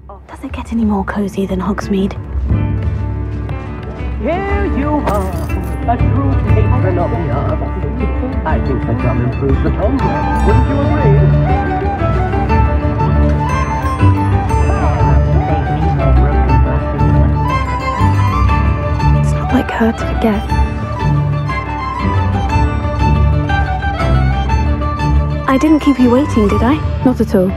Does it get any more cozy than Hogsmeade? Here you are, a true patron of the arts. I think the drum improves the tone. Wouldn't you agree? It's not like her to forget. I didn't keep you waiting, did I? Not at all.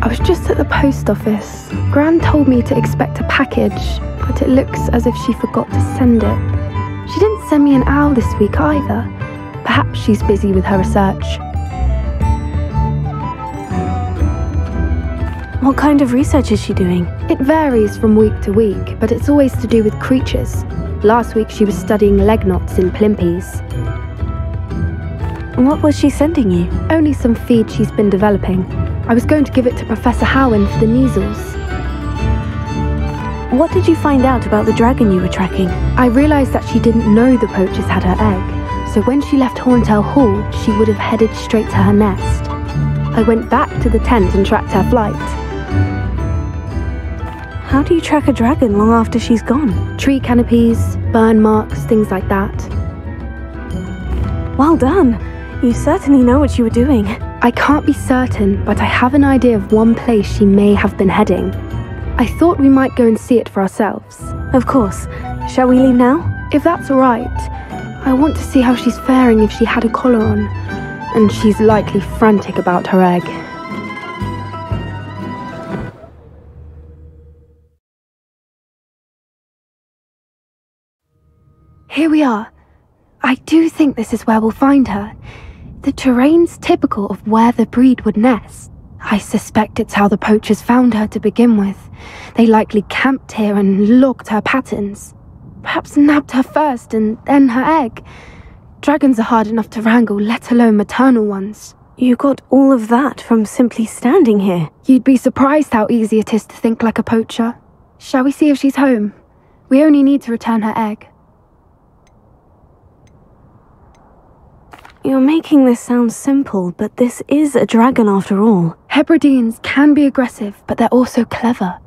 I was just at the post office. Gran told me to expect a package, but it looks as if she forgot to send it. She didn't send me an owl this week either. Perhaps she's busy with her research. What kind of research is she doing? It varies from week to week, but it's always to do with creatures. Last week she was studying leg knots in plimpies. What was she sending you? Only some feed she's been developing. I was going to give it to Professor Howin for the measles. What did you find out about the dragon you were tracking? I realised that she didn't know the poachers had her egg, so when she left Horntail Hall, she would have headed straight to her nest. I went back to the tent and tracked her flight. How do you track a dragon long after she's gone? Tree canopies, burn marks, things like that. Well done. You certainly know what you were doing. I can't be certain, but I have an idea of one place she may have been heading. I thought we might go and see it for ourselves. Of course. Shall we leave now? If that's all right. I want to see how she's faring if she had a collar on. And she's likely frantic about her egg. Here we are. I do think this is where we'll find her. The terrain's typical of where the breed would nest. I suspect it's how the poachers found her to begin with. They likely camped here and logged her patterns. Perhaps nabbed her first and then her egg. Dragons are hard enough to wrangle, let alone maternal ones. You got all of that from simply standing here. You'd be surprised how easy it is to think like a poacher. Shall we see if she's home? We only need to return her egg. You're making this sound simple, but this is a dragon after all. Hebrideans can be aggressive, but they're also clever.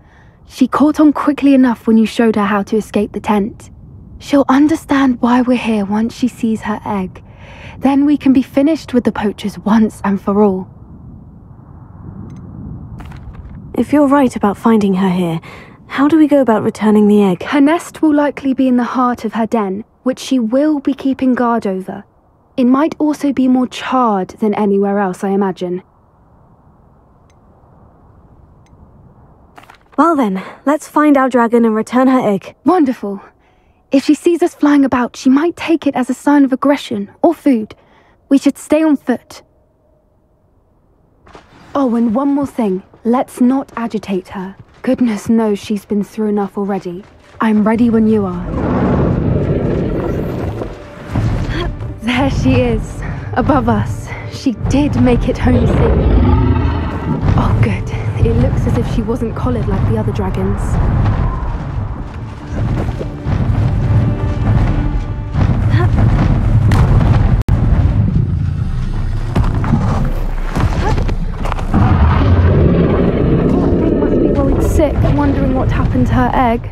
She caught on quickly enough when you showed her how to escape the tent. She'll understand why we're here once she sees her egg. Then we can be finished with the poachers once and for all. If you're right about finding her here, how do we go about returning the egg? Her nest will likely be in the heart of her den, which she will be keeping guard over. It might also be more charred than anywhere else, I imagine. Well then, let's find our dragon and return her egg. Wonderful. If she sees us flying about, she might take it as a sign of aggression or food. We should stay on foot. Oh, and one more thing. Let's not agitate her. Goodness knows she's been through enough already. I'm ready when you are. There she is, above us. She did make it home safe. Oh, good. It looks as if she wasn't collared like the other dragons. Poor thing must be worried sick, wondering what happened to her egg.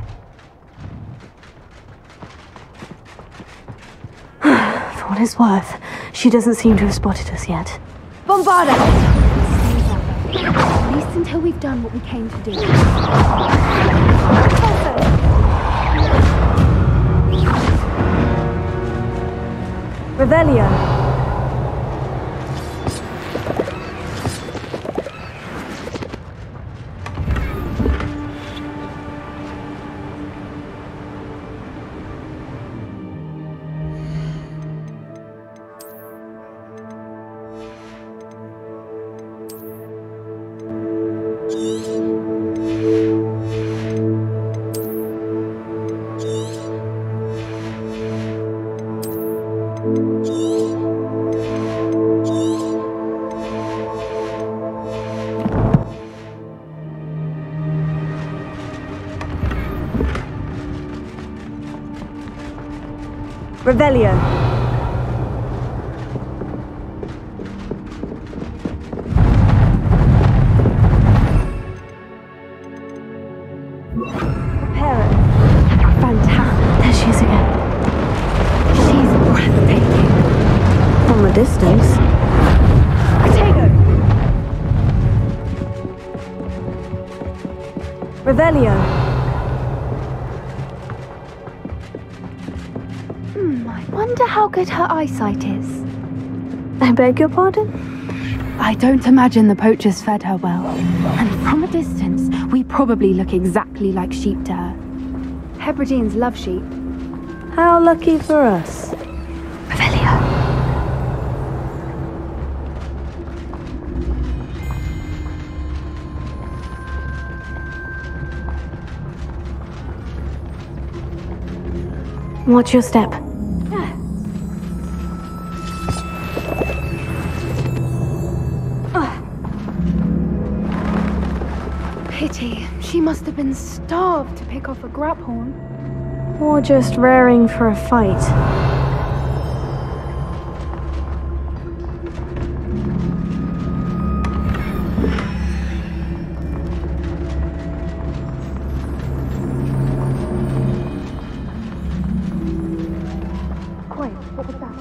For what it's worth, she doesn't seem to have spotted us yet. Bombard her! At least until we've done what we came to do. Revelio! Revelio. distance. Potato! Revelio. I wonder how good her eyesight is. I beg your pardon? I don't imagine the poachers fed her well. And from a distance, we probably look exactly like sheep to her. Hebrideans love sheep. How lucky for us. Revelio. Watch your step. Pity. She must have been starved to pick off a graphorn. Or just raring for a fight. Quiet, what was that?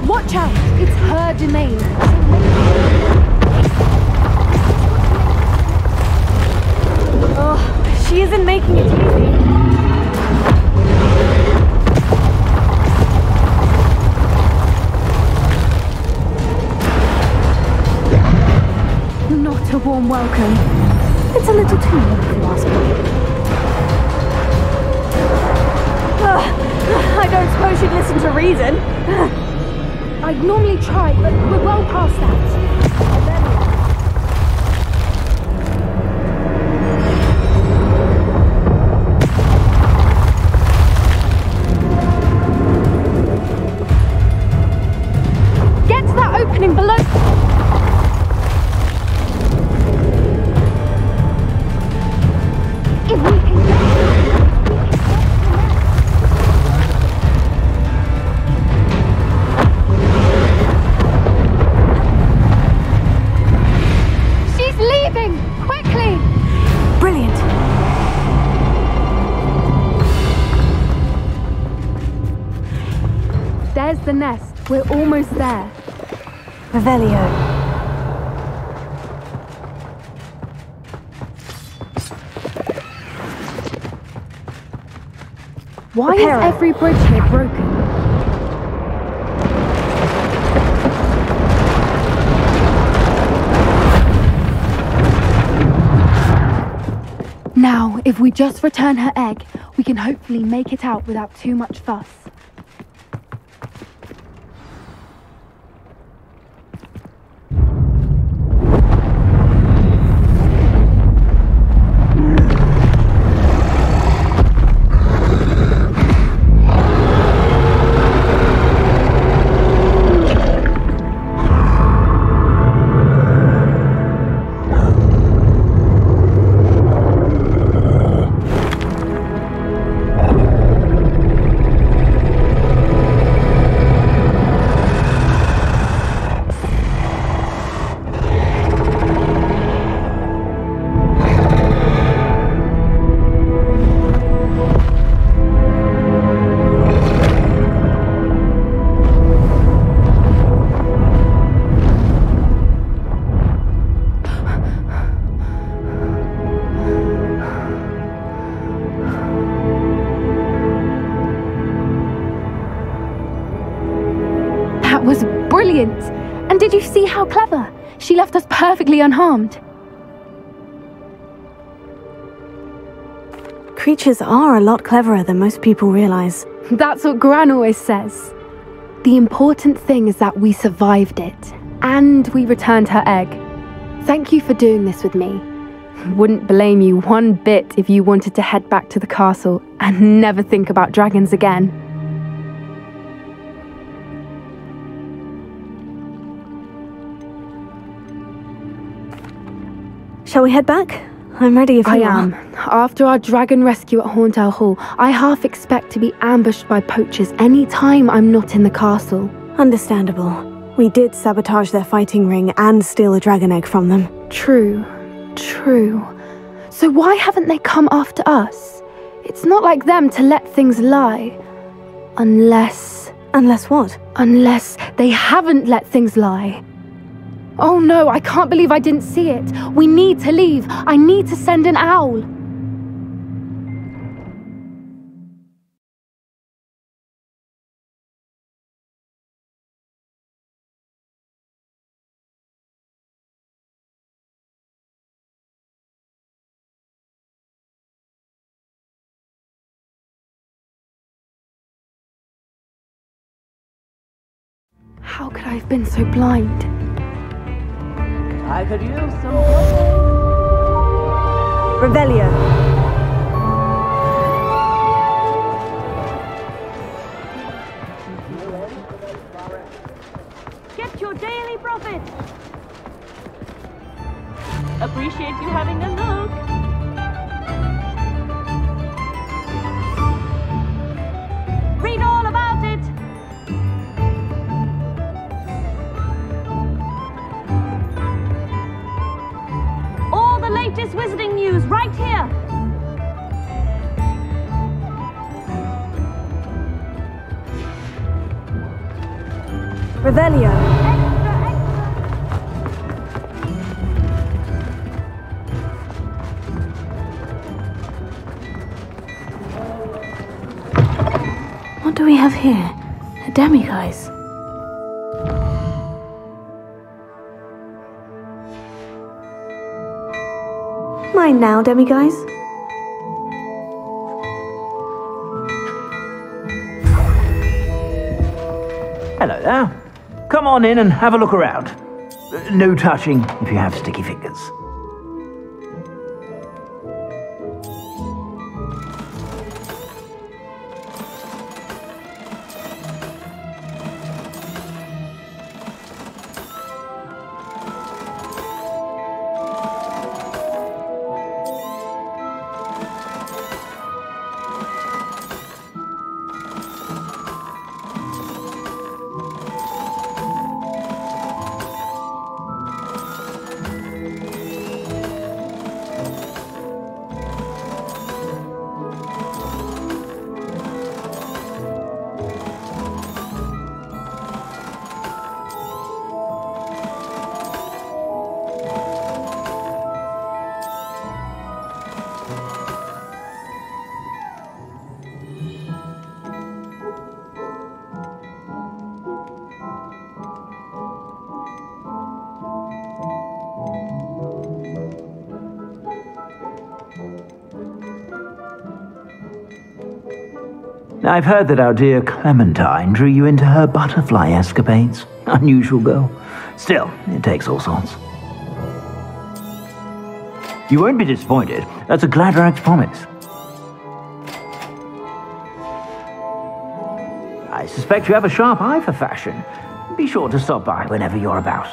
Watch out! It's her domain. Oh, she isn't making it easy. Not a warm welcome. It's a little too warm if you ask me. I don't suppose she'd listen to reason. I'd normally try, but we're well past that. Get to that opening below. If we can get There's the nest. We're almost there. Revelio. Why is every bridge here broken? Now, if we just return her egg, we can hopefully make it out without too much fuss. brilliant! And did you see how clever? She left us perfectly unharmed. Creatures are a lot cleverer than most people realize. That's what Gran always says. The important thing is that we survived it, and we returned her egg. Thank you for doing this with me. Wouldn't blame you one bit if you wanted to head back to the castle and never think about dragons again. Shall we head back? I'm ready if you are. I am. After our dragon rescue at Horndale Hall, I half expect to be ambushed by poachers any time I'm not in the castle. Understandable. We did sabotage their fighting ring and steal a dragon egg from them. True. So why haven't they come after us? It's not like them to let things lie. Unless what? Unless they haven't let things lie. Oh no, I can't believe I didn't see it. We need to leave. I need to send an owl. How could I have been so blind? I could use some... Revelio. Get your daily profit. Appreciate you having a look. Read all about it. All the latest wizarding news right here. Revelio. What do we have here? A demiguise. Mine now, demiguise. Hello there. Come on in and have a look around. No touching if you have sticky fingers. I've heard that our dear Clementine drew you into her butterfly escapades. Unusual girl. Still, it takes all sorts. You won't be disappointed. That's a Gladrax promise. I suspect you have a sharp eye for fashion. Be sure to stop by whenever you're about.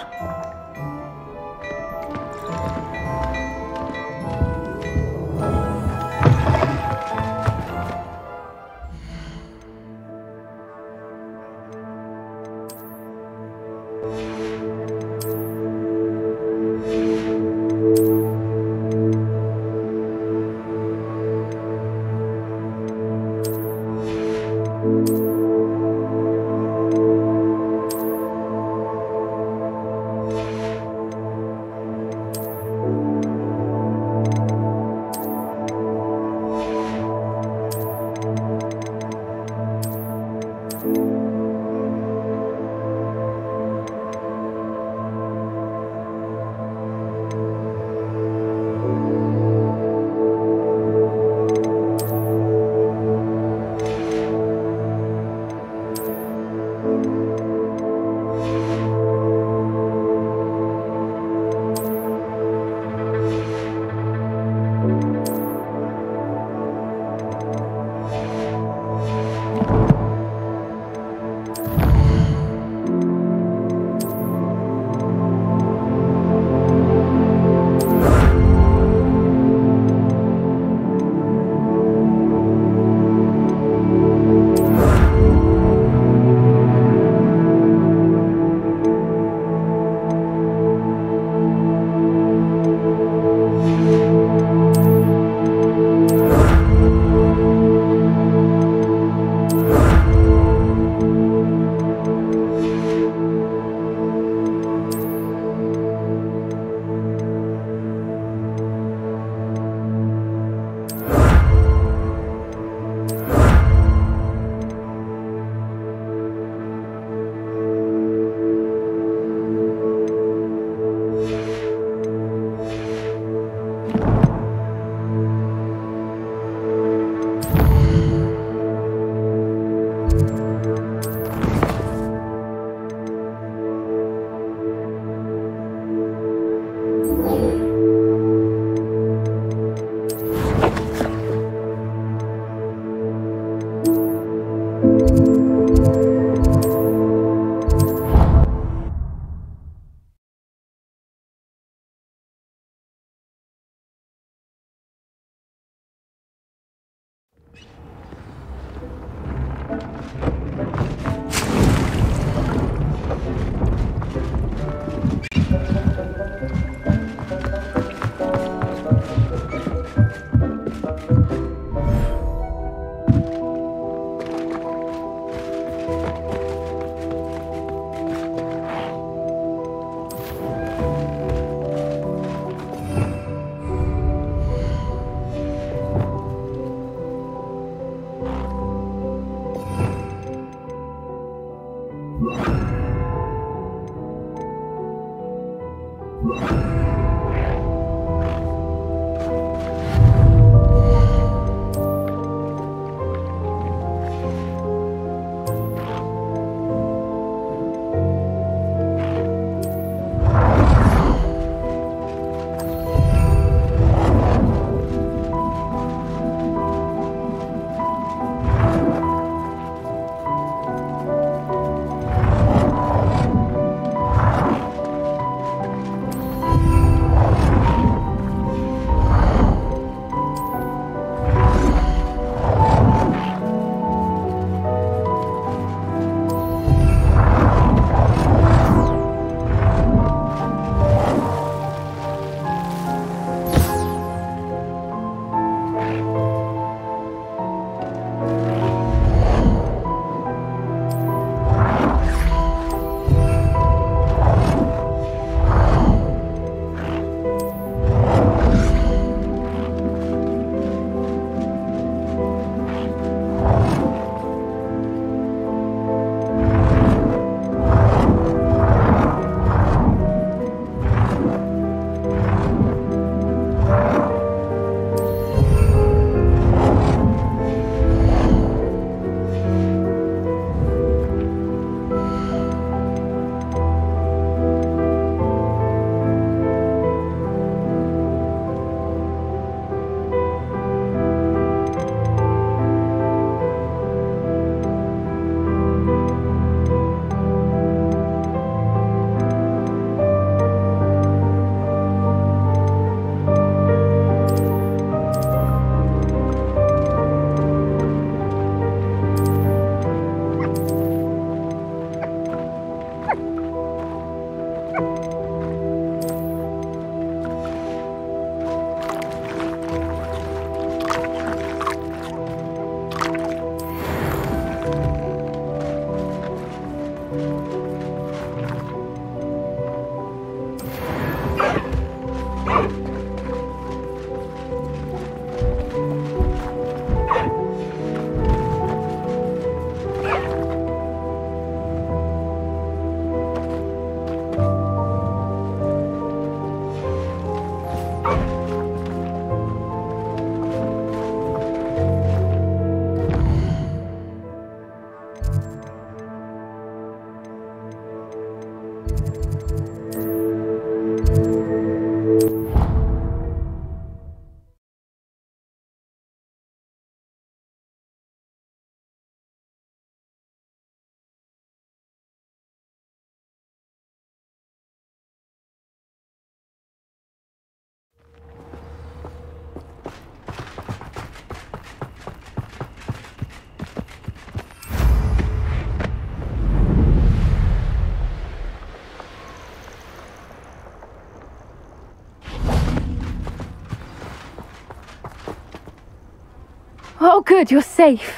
Oh, good, you're safe.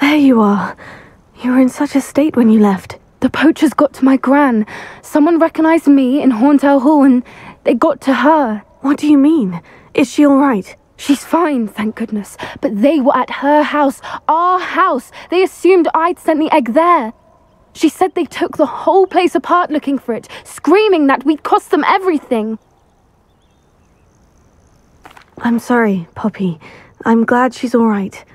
There you are. You were in such a state when you left. The poachers got to my gran. Someone recognized me in Horntail Hall and they got to her. What do you mean? Is she all right? She's fine, thank goodness. But they were at her house, our house. They assumed I'd sent the egg there. She said they took the whole place apart looking for it, screaming that we'd cost them everything. I'm sorry, Poppy. I'm glad she's all right.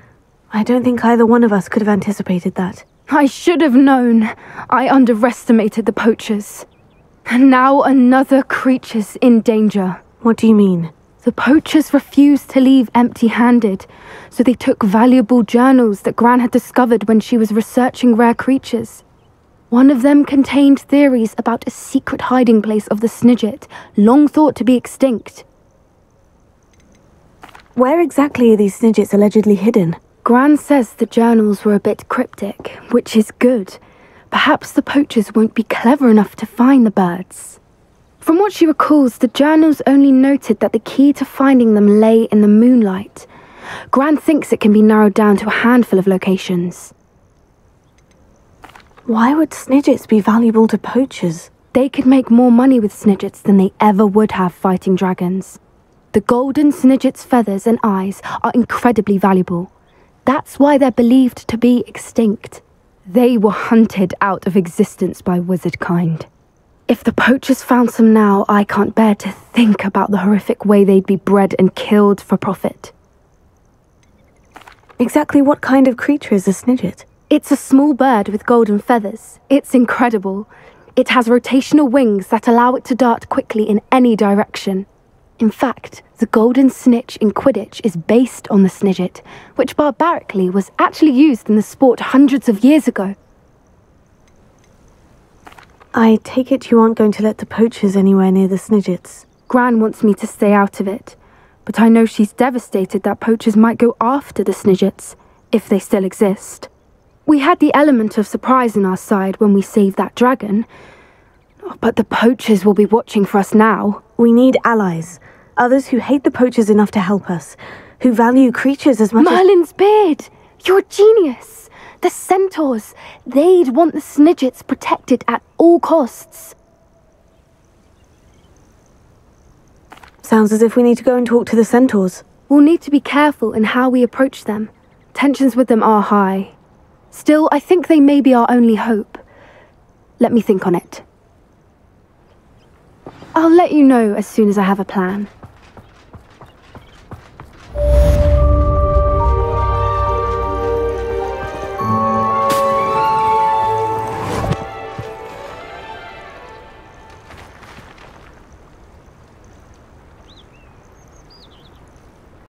I don't think either one of us could have anticipated that. I should have known. I underestimated the poachers. And now another creature's in danger. What do you mean? The poachers refused to leave empty-handed, so they took valuable journals that Gran had discovered when she was researching rare creatures. One of them contained theories about a secret hiding place of the Snidget, long thought to be extinct. Where exactly are these Snidgets allegedly hidden? Gran says the journals were a bit cryptic, which is good. Perhaps the poachers won't be clever enough to find the birds. From what she recalls, the journals only noted that the key to finding them lay in the moonlight. Gran thinks it can be narrowed down to a handful of locations. Why would Snidgets be valuable to poachers? They could make more money with Snidgets than they ever would have fighting dragons. The golden Snidget's feathers and eyes are incredibly valuable. That's why they're believed to be extinct. They were hunted out of existence by wizard kind. If the poachers found some now, I can't bear to think about the horrific way they'd be bred and killed for profit. Exactly what kind of creature is a snidget? It's a small bird with golden feathers. It's incredible. It has rotational wings that allow it to dart quickly in any direction. In fact, the golden snitch in Quidditch is based on the snidget, which barbarically was actually used in the sport hundreds of years ago. I take it you aren't going to let the poachers anywhere near the snidgets. Gran wants me to stay out of it, but I know she's devastated that poachers might go after the snidgets, if they still exist. We had the element of surprise on our side when we saved that dragon, but the poachers will be watching for us now. We need allies. Others who hate the poachers enough to help us, who value creatures as much Merlin's beard! You're a genius! The centaurs! They'd want the snidgets protected at all costs. Sounds as if we need to go and talk to the centaurs. We'll need to be careful in how we approach them. Tensions with them are high. Still, I think they may be our only hope. Let me think on it. I'll let you know as soon as I have a plan.